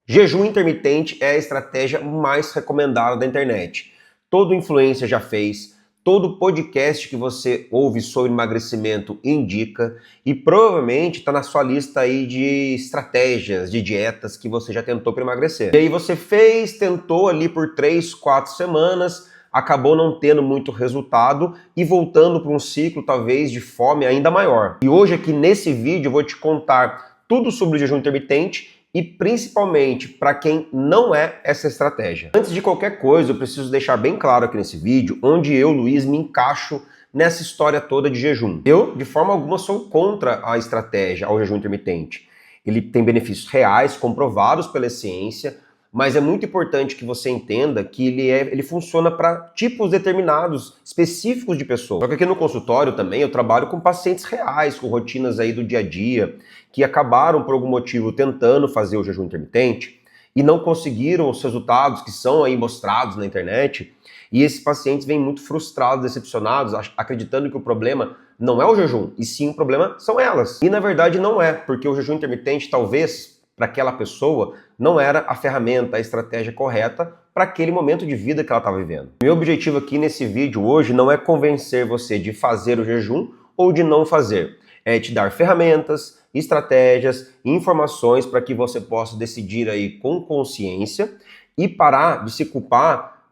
Jejum intermitente é a estratégia mais recomendada da internet. Todo influencer já fez, todo podcast que você ouve sobre emagrecimento indica e provavelmente está na sua lista aí de estratégias, de dietas que você já tentou para emagrecer. E aí você fez, tentou ali por 3, 4 semanas, acabou não tendo muito resultado e voltando para um ciclo talvez de fome ainda maior. E hoje aqui nesse vídeo eu vou te contar tudo sobre o jejum intermitente e principalmente para quem não é essa estratégia. Antes de qualquer coisa, eu preciso deixar bem claro aqui nesse vídeo onde eu, Luiz, me encaixo nessa história toda de jejum. Eu, de forma alguma, sou contra a estratégia ao jejum intermitente. Ele tem benefícios reais, comprovados pela ciência, mas é muito importante que você entenda que ele funciona para tipos determinados, específicos de pessoas. Só que aqui no consultório também eu trabalho com pacientes reais, com rotinas aí do dia a dia, que acabaram por algum motivo tentando fazer o jejum intermitente e não conseguiram os resultados que são aí mostrados na internet. E esses pacientes vêm muito frustrados, decepcionados, acreditando que o problema não é o jejum, e sim o problema são elas. E na verdade não é, porque o jejum intermitente talvez para aquela pessoa não era a ferramenta, a estratégia correta para aquele momento de vida que ela estava vivendo. Meu objetivo aqui nesse vídeo hoje não é convencer você de fazer o jejum ou de não fazer. É te dar ferramentas, estratégias e informações para que você possa decidir aí com consciência e parar de se culpar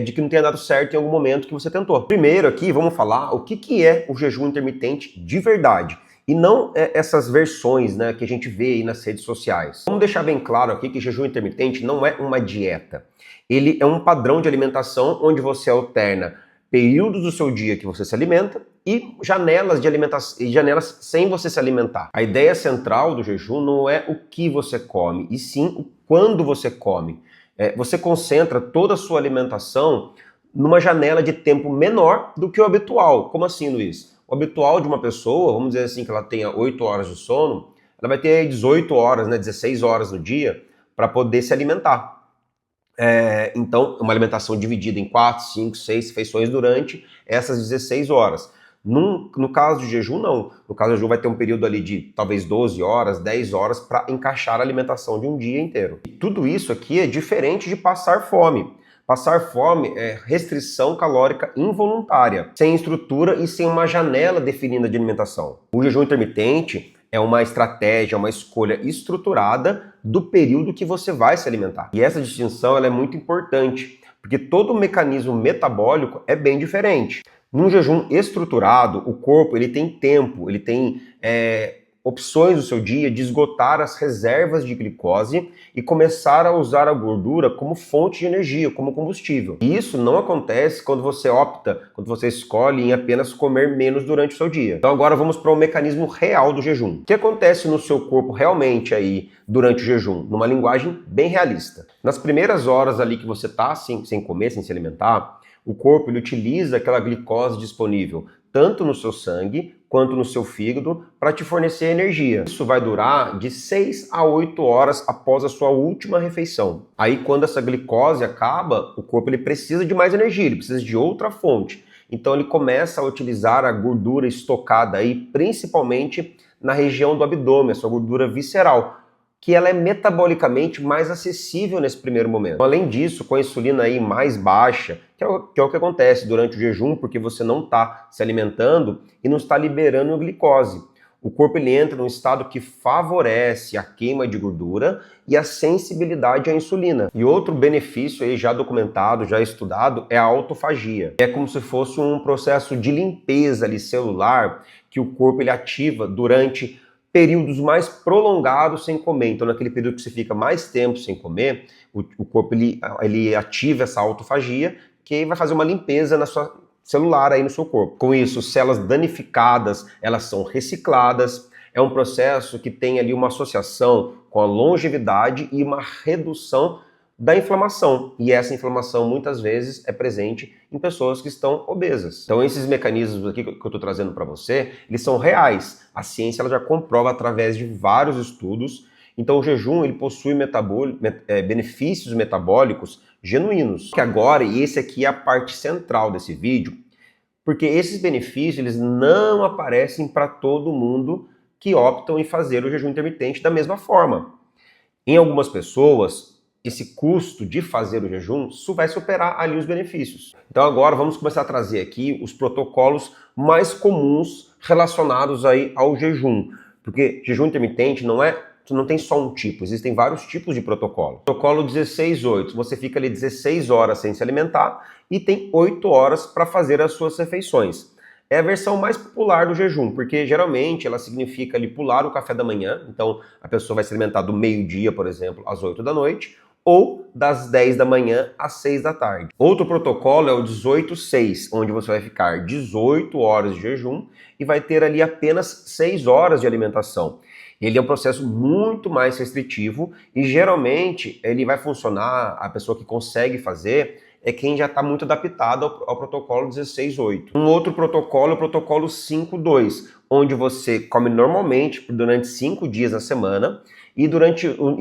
de que não tenha dado certo em algum momento que você tentou. Primeiro aqui vamos falar o que é o jejum intermitente de verdade. E não essas versões, né, que a gente vê aí nas redes sociais. Vamos deixar bem claro aqui que jejum intermitente não é uma dieta. Ele é um padrão de alimentação onde você alterna períodos do seu dia que você se alimenta e janelas de alimentação e janelas sem você se alimentar. A ideia central do jejum não é o que você come, e sim o quando você come. Você concentra toda a sua alimentação numa janela de tempo menor do que o habitual. Como assim, Luiz? O habitual de uma pessoa, vamos dizer assim, que ela tenha 8 horas de sono, ela vai ter 18 horas, né, 16 horas no dia para poder se alimentar. Então, uma alimentação dividida em 4, 5, 6 refeições durante essas 16 horas. No caso de jejum, não. No caso de jejum vai ter um período ali de talvez 12 horas, 10 horas para encaixar a alimentação de um dia inteiro. E tudo isso aqui é diferente de passar fome. Passar fome é restrição calórica involuntária, sem estrutura e sem uma janela definida de alimentação. O jejum intermitente é uma estratégia, uma escolha estruturada do período que você vai se alimentar. E essa distinção ela é muito importante, porque todo o mecanismo metabólico é bem diferente. Num jejum estruturado, o corpo ele tem tempo, ele tem opções do seu dia de esgotar as reservas de glicose e começar a usar a gordura como fonte de energia, como combustível. E isso não acontece quando você opta, quando você escolhe em apenas comer menos durante o seu dia. Então agora vamos para o mecanismo real do jejum. O que acontece no seu corpo realmente aí durante o jejum? Numa linguagem bem realista. Nas primeiras horas ali que você está sem comer, sem se alimentar, o corpo ele utiliza aquela glicose disponível tanto no seu sangue quanto no seu fígado para te fornecer energia. Isso vai durar de 6 a 8 horas após a sua última refeição. Aí quando essa glicose acaba, o corpo ele precisa de mais energia, ele precisa de outra fonte. Então ele começa a utilizar a gordura estocada aí, principalmente na região do abdômen, a sua gordura visceral, que ela é metabolicamente mais acessível nesse primeiro momento. Além disso, com a insulina aí mais baixa, que é o que acontece durante o jejum, porque você não está se alimentando e não está liberando glicose. O corpo ele entra num estado que favorece a queima de gordura e a sensibilidade à insulina. E outro benefício aí já documentado, já estudado, é a autofagia. É como se fosse um processo de limpeza ali celular que o corpo ele ativa durante períodos mais prolongados sem comer. Então, naquele período que você fica mais tempo sem comer, o corpo ele ativa essa autofagia, que vai fazer uma limpeza na sua celular aí no seu corpo. Com isso, células danificadas, elas são recicladas. É um processo que tem ali uma associação com a longevidade e uma redução da inflamação. E essa inflamação muitas vezes é presente em pessoas que estão obesas. Então esses mecanismos aqui que eu estou trazendo para você, eles são reais. A ciência ela já comprova através de vários estudos. Então o jejum ele possui benefícios metabólicos genuínos. Que agora, e esse aqui é a parte central desse vídeo, porque esses benefícios eles não aparecem para todo mundo que optam em fazer o jejum intermitente da mesma forma. Em algumas pessoas, esse custo de fazer o jejum vai superar ali os benefícios. Então agora vamos começar a trazer aqui os protocolos mais comuns relacionados aí ao jejum, porque jejum intermitente não tem só um tipo, existem vários tipos de protocolo. Protocolo 16-8, você fica ali 16 horas sem se alimentar e tem 8 horas para fazer as suas refeições. É a versão mais popular do jejum, porque geralmente ela significa ali pular o café da manhã, então a pessoa vai se alimentar do meio-dia, por exemplo, às 8 da noite, ou das 10 da manhã às 6 da tarde. Outro protocolo é o 18-6, onde você vai ficar 18 horas de jejum e vai ter ali apenas 6 horas de alimentação. Ele é um processo muito mais restritivo e geralmente ele vai funcionar, a pessoa que consegue fazer é quem já está muito adaptado ao protocolo 16-8. Um outro protocolo é o protocolo 5-2, onde você come normalmente durante 5 dias na semana e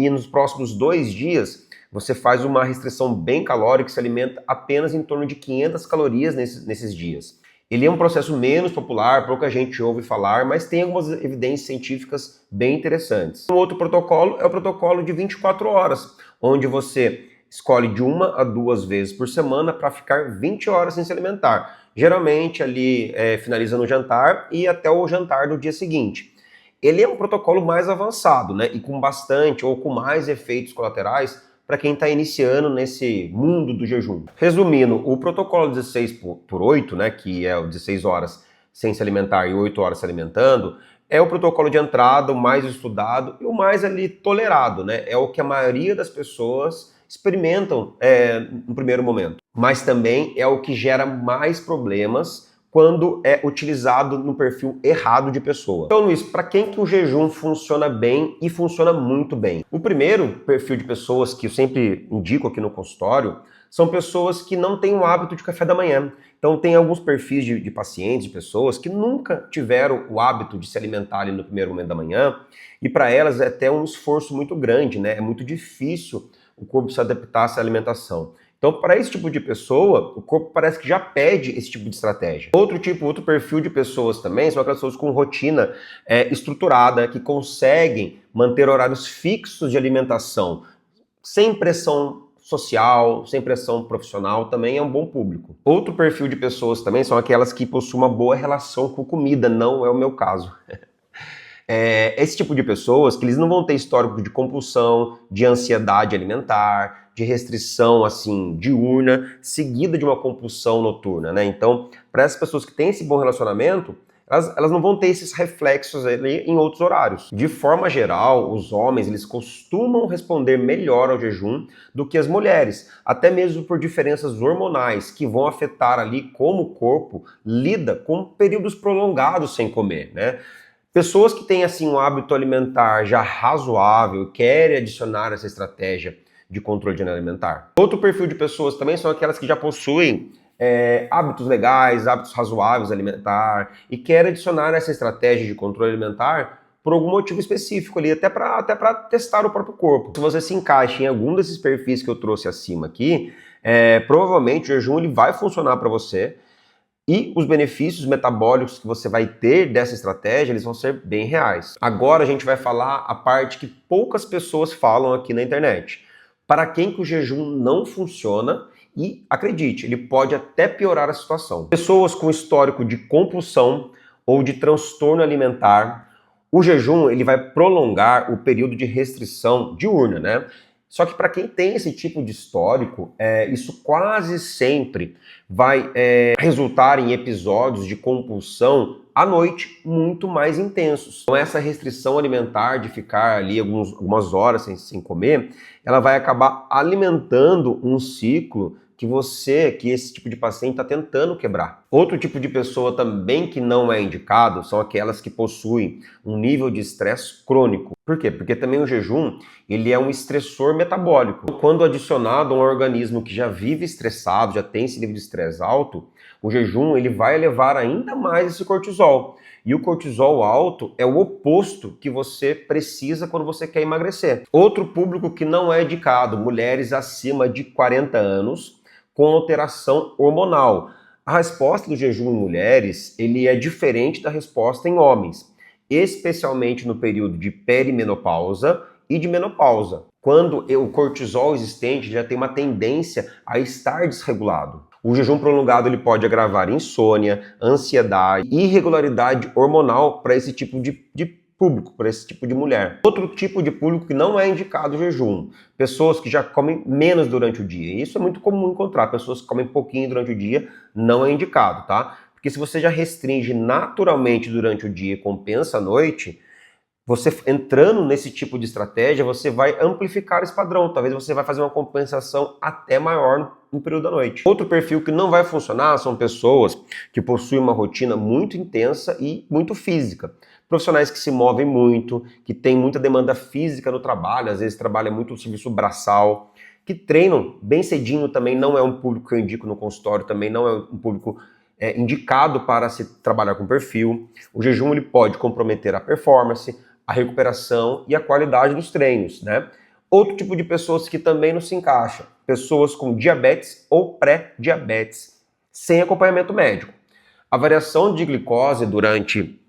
nos próximos 2 dias você faz uma restrição bem calórica e se alimenta apenas em torno de 500 calorias nesses dias. Ele é um processo menos popular, pouca gente ouve falar, mas tem algumas evidências científicas bem interessantes. Um outro protocolo é o protocolo de 24 horas, onde você escolhe de 1 a 2 vezes por semana para ficar 20 horas sem se alimentar. Geralmente ali finaliza no jantar e até o jantar do dia seguinte. Ele é um protocolo mais avançado, né? E com bastante ou com mais efeitos colaterais para quem está iniciando nesse mundo do jejum. Resumindo, o protocolo 16-8, né, que é o 16 horas sem se alimentar e 8 horas se alimentando, é o protocolo de entrada, o mais estudado e o mais ali tolerado, né? É o que a maioria das pessoas experimentam no primeiro momento. Mas também é o que gera mais problemas quando é utilizado no perfil errado de pessoa. Então, Luiz, para quem que o jejum funciona bem e funciona muito bem? O primeiro perfil de pessoas que eu sempre indico aqui no consultório são pessoas que não têm o hábito de café da manhã. Então, tem alguns perfis de pacientes, de pessoas que nunca tiveram o hábito de se alimentar ali no primeiro momento da manhã e para elas é até um esforço muito grande, né? É muito difícil o corpo se adaptar a essa alimentação. Então, para esse tipo de pessoa, o corpo parece que já pede esse tipo de estratégia. Outro perfil de pessoas também são aquelas pessoas com rotina estruturada, que conseguem manter horários fixos de alimentação, sem pressão social, sem pressão profissional, também é um bom público. Outro perfil de pessoas também são aquelas que possuem uma boa relação com comida, não é o meu caso. Esse tipo de pessoas que eles não vão ter histórico de compulsão, de ansiedade alimentar, de restrição assim diurna, seguida de uma compulsão noturna, né? Então, para essas pessoas que têm esse bom relacionamento, elas não vão ter esses reflexos ali em outros horários. De forma geral, os homens eles costumam responder melhor ao jejum do que as mulheres, até mesmo por diferenças hormonais que vão afetar ali como o corpo lida com períodos prolongados sem comer, né? Pessoas que têm assim um hábito alimentar já razoável, querem adicionar essa estratégia de controle de alimentar. Outro perfil de pessoas também são aquelas que já possuem hábitos legais, hábitos razoáveis alimentar e querem adicionar essa estratégia de controle alimentar por algum motivo específico ali, até para testar o próprio corpo. Se você se encaixa em algum desses perfis que eu trouxe acima aqui, provavelmente o jejum ele vai funcionar para você. E os benefícios metabólicos que você vai ter dessa estratégia, eles vão ser bem reais. Agora a gente vai falar a parte que poucas pessoas falam aqui na internet. Para quem que o jejum não funciona e, acredite, ele pode até piorar a situação. Pessoas com histórico de compulsão ou de transtorno alimentar, o jejum ele vai prolongar o período de restrição diurna, né? Só que para quem tem esse tipo de histórico, isso quase sempre vai resultar em episódios de compulsão à noite muito mais intensos. Então essa restrição alimentar de ficar ali algumas horas sem comer, ela vai acabar alimentando um ciclo que esse tipo de paciente está tentando quebrar. Outro tipo de pessoa também que não é indicado são aquelas que possuem um nível de estresse crônico. Por quê? Porque também o jejum, ele é um estressor metabólico. Quando adicionado a um organismo que já vive estressado, já tem esse nível de estresse alto, o jejum ele vai elevar ainda mais esse cortisol. E o cortisol alto é o oposto que você precisa quando você quer emagrecer. Outro público que não é indicado, mulheres acima de 40 anos, com alteração hormonal. A resposta do jejum em mulheres, ele é diferente da resposta em homens, especialmente no período de perimenopausa e de menopausa. quando o cortisol existente já tem uma tendência a estar desregulado. O jejum prolongado ele pode agravar insônia, ansiedade, irregularidade hormonal para esse tipo de público, para esse tipo de mulher. Outro tipo de público que não é indicado o jejum, pessoas que já comem menos durante o dia. Isso é muito comum encontrar, pessoas que comem pouquinho durante o dia, não é indicado, tá? Porque se você já restringe naturalmente durante o dia e compensa à noite, você entrando nesse tipo de estratégia, você vai amplificar esse padrão. Talvez você vai fazer uma compensação até maior no período da noite. Outro perfil que não vai funcionar são pessoas que possuem uma rotina muito intensa e muito física. Profissionais que se movem muito, que têm muita demanda física no trabalho, às vezes trabalham muito no serviço braçal, que treinam bem cedinho também, não é um público que eu indico no consultório, também não é um público indicado para se trabalhar com perfil. O jejum ele pode comprometer a performance, a recuperação e a qualidade dos treinos, né? Outro tipo de pessoas que também não se encaixa, pessoas com diabetes ou pré-diabetes, sem acompanhamento médico. A variação de glicose durante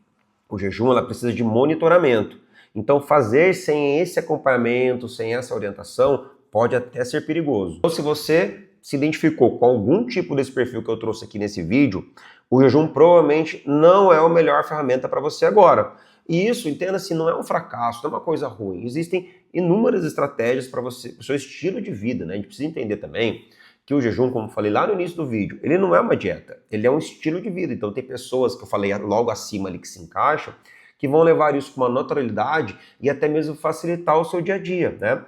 o jejum, ela precisa de monitoramento. Então, fazer sem esse acompanhamento, sem essa orientação, pode até ser perigoso. Então, se você se identificou com algum tipo desse perfil que eu trouxe aqui nesse vídeo, o jejum provavelmente não é a melhor ferramenta para você agora. E isso, entenda-se, não é um fracasso, não é uma coisa ruim. Existem inúmeras estratégias para você, para o seu estilo de vida, né? A gente precisa entender também que o jejum, como eu falei lá no início do vídeo, ele não é uma dieta, ele é um estilo de vida. Então tem pessoas que eu falei logo acima ali que se encaixam, que vão levar isso com uma naturalidade e até mesmo facilitar o seu dia a dia, né?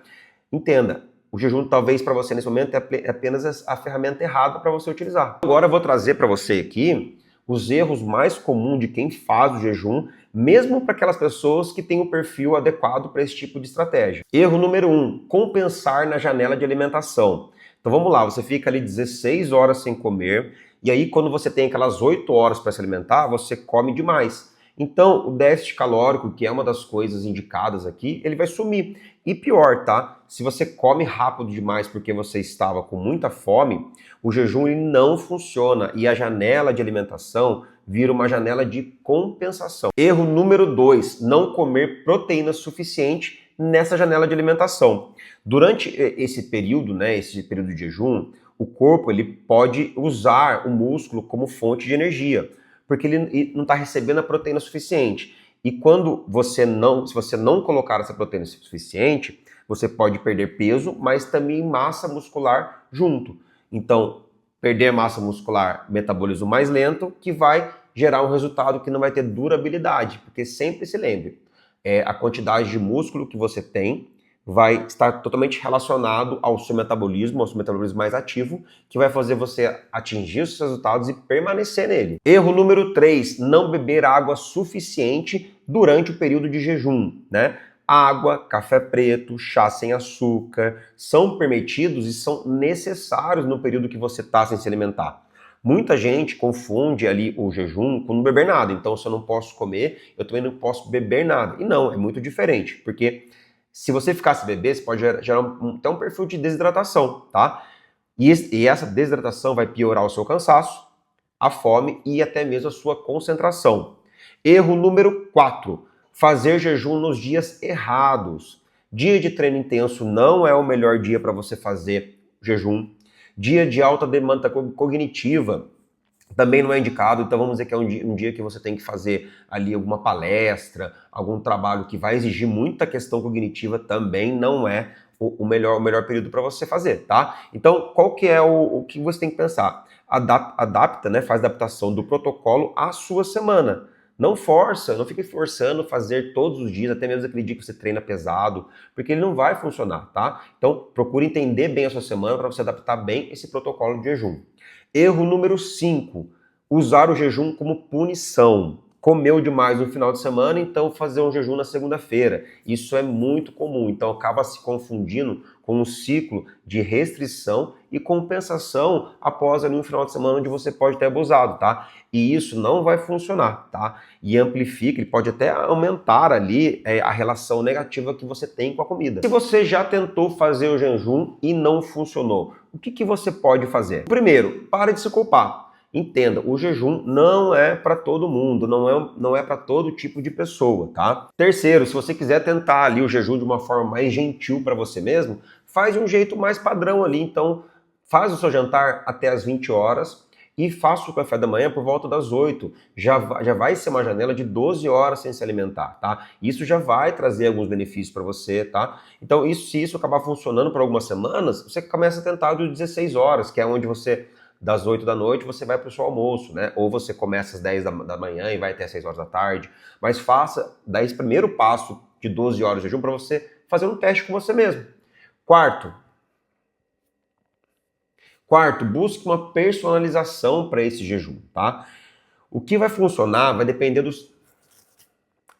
Entenda, o jejum talvez para você nesse momento é apenas a ferramenta errada para você utilizar. Agora eu vou trazer para você aqui os erros mais comuns de quem faz o jejum, mesmo para aquelas pessoas que têm o perfil adequado para esse tipo de estratégia. Erro número 1, compensar na janela de alimentação. Então vamos lá, você fica ali 16 horas sem comer, e aí quando você tem aquelas 8 horas para se alimentar, você come demais. Então o déficit calórico, que é uma das coisas indicadas aqui, ele vai sumir. E pior, tá? Se você come rápido demais porque você estava com muita fome, o jejum ele não funciona e a janela de alimentação vira uma janela de compensação. Erro número 2, não comer proteína suficiente nessa janela de alimentação. Durante esse período, né, esse período de jejum, o corpo ele pode usar o músculo como fonte de energia, porque ele não está recebendo a proteína suficiente. E quando se você não colocar essa proteína suficiente, você pode perder peso, mas também massa muscular junto. Então, perder massa muscular, metabolismo mais lento, que vai gerar um resultado que não vai ter durabilidade, porque sempre se lembre, a quantidade de músculo que você tem vai estar totalmente relacionado ao seu metabolismo mais ativo, que vai fazer você atingir os seus resultados e permanecer nele. Erro número 3, não beber água suficiente durante o período de jejum, né? Água, café preto, chá sem açúcar são permitidos e são necessários no período que você está sem se alimentar. Muita gente confunde ali o jejum com não beber nada. Então, se eu não posso comer, eu também não posso beber nada. E não, é muito diferente, porque se você ficar sem beber, você pode gerar até um perfil de desidratação, tá? E essa desidratação vai piorar o seu cansaço, a fome e até mesmo a sua concentração. Erro número 4, fazer jejum nos dias errados. Dia de treino intenso não é o melhor dia para você fazer jejum. Dia de alta demanda cognitiva também não é indicado, então vamos dizer que é um dia que você tem que fazer ali alguma palestra, algum trabalho que vai exigir muita questão cognitiva, também não é o melhor período para você fazer, tá? Então, qual que é o que você tem que pensar? Adapta, né? Faz adaptação do protocolo à sua semana. Não força, não fique forçando fazer todos os dias, até mesmo aquele dia que você treina pesado, porque ele não vai funcionar, tá? Então, procure entender bem a sua semana para você adaptar bem esse protocolo de jejum. Erro número 5, usar o jejum como punição. Comeu demais no final de semana, então fazer um jejum na segunda-feira. Isso é muito comum, então acaba se confundindo com um ciclo de restrição e compensação após ali um final de semana onde você pode ter abusado, tá? E isso não vai funcionar, tá? E amplifica, ele pode até aumentar ali a relação negativa que você tem com a comida. Se você já tentou fazer o jejum e não funcionou, o que você pode fazer? Primeiro, pare de se culpar. entenda, o jejum não é para todo mundo, não é para todo tipo de pessoa, tá? Terceiro, se você quiser tentar ali o jejum de uma forma mais gentil para você mesmo, faz de um jeito mais padrão ali, então faz o seu jantar até as 20 horas e faça o café da manhã por volta das 8. Já vai ser uma janela de 12 horas sem se alimentar, tá? Isso já vai trazer alguns benefícios para você, tá? Então, se isso acabar funcionando por algumas semanas, você começa a tentar dos 16 horas, que é onde você, das 8 da noite, você vai para o seu almoço, né? Ou você começa às 10 da manhã e vai até às 6 horas da tarde. Mas faça daí esse primeiro passo de 12 horas de jejum para você fazer um teste com você mesmo. Quarto, busque uma personalização para esse jejum, tá? O que vai funcionar vai depender dos...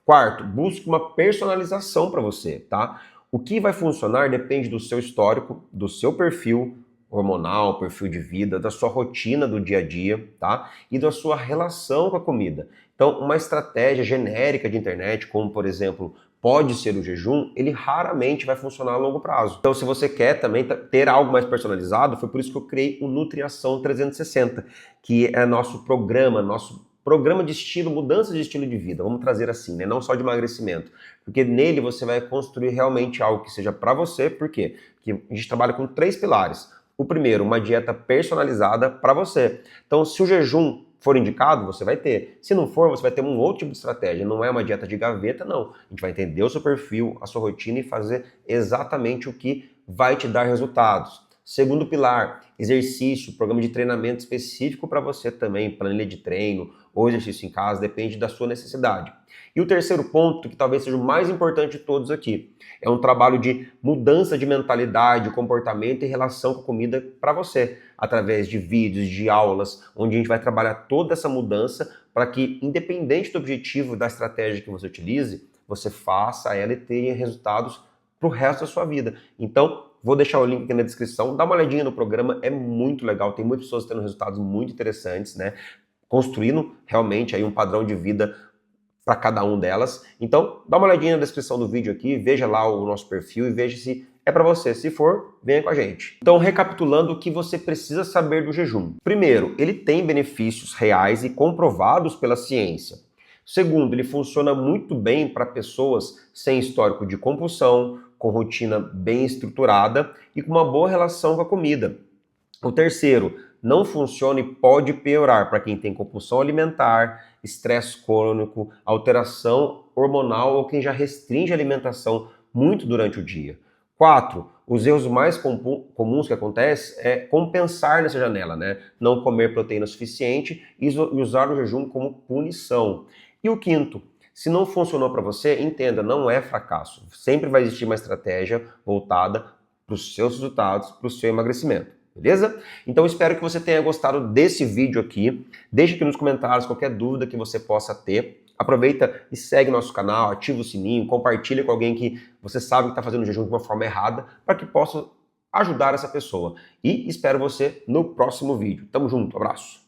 Quarto, busque uma personalização para você, tá? O que vai funcionar depende do seu histórico, do seu perfil hormonal, perfil de vida, da sua rotina do dia a dia, tá? E da sua relação com a comida. Então, uma estratégia genérica de internet, como por exemplo, pode ser o jejum, ele raramente vai funcionar a longo prazo. Então, se você quer também ter algo mais personalizado, foi por isso que eu criei o Nutriação 360, que é nosso programa de estilo, mudança de estilo de vida, vamos trazer assim, né? Não só de emagrecimento, porque nele você vai construir realmente algo que seja para você, por quê? Porque a gente trabalha com 3 pilares. O primeiro, uma dieta personalizada para você. Então, se o jejum for indicado, você vai ter. Se não for, você vai ter um outro tipo de estratégia. Não é uma dieta de gaveta, não. A gente vai entender o seu perfil, a sua rotina e fazer exatamente o que vai te dar resultados. Segundo pilar, exercício, programa de treinamento específico para você também, planilha de treino ou exercício em casa, depende da sua necessidade. E o terceiro ponto, que talvez seja o mais importante de todos aqui, é um trabalho de mudança de mentalidade, comportamento e relação com a comida para você, através de vídeos, de aulas, onde a gente vai trabalhar toda essa mudança para que, independente do objetivo da estratégia que você utilize, você faça ela e tenha resultados para o resto da sua vida. Então, vou deixar o link aqui na descrição, dá uma olhadinha no programa, é muito legal, tem muitas pessoas tendo resultados muito interessantes, né? Construindo realmente aí um padrão de vida para cada um delas. Então, dá uma olhadinha na descrição do vídeo aqui, veja lá o nosso perfil e veja se é para você. Se for, venha com a gente. Então, recapitulando o que você precisa saber do jejum. Primeiro, ele tem benefícios reais e comprovados pela ciência. Segundo, ele funciona muito bem para pessoas sem histórico de compulsão, com rotina bem estruturada e com uma boa relação com a comida. O terceiro, não funciona e pode piorar para quem tem compulsão alimentar, estresse crônico, alteração hormonal ou quem já restringe a alimentação muito durante o dia. 4. Os erros mais comuns que acontecem é compensar nessa janela, né? Não comer proteína suficiente e usar o jejum como punição. E o quinto, se não funcionou para você, entenda, não é fracasso. Sempre vai existir uma estratégia voltada para os seus resultados, para o seu emagrecimento. Beleza? Então espero que você tenha gostado desse vídeo aqui. Deixe aqui nos comentários qualquer dúvida que você possa ter. Aproveita e segue nosso canal, ativa o sininho, compartilha com alguém que você sabe que está fazendo jejum de uma forma errada para que possa ajudar essa pessoa. E espero você no próximo vídeo. Tamo junto, abraço!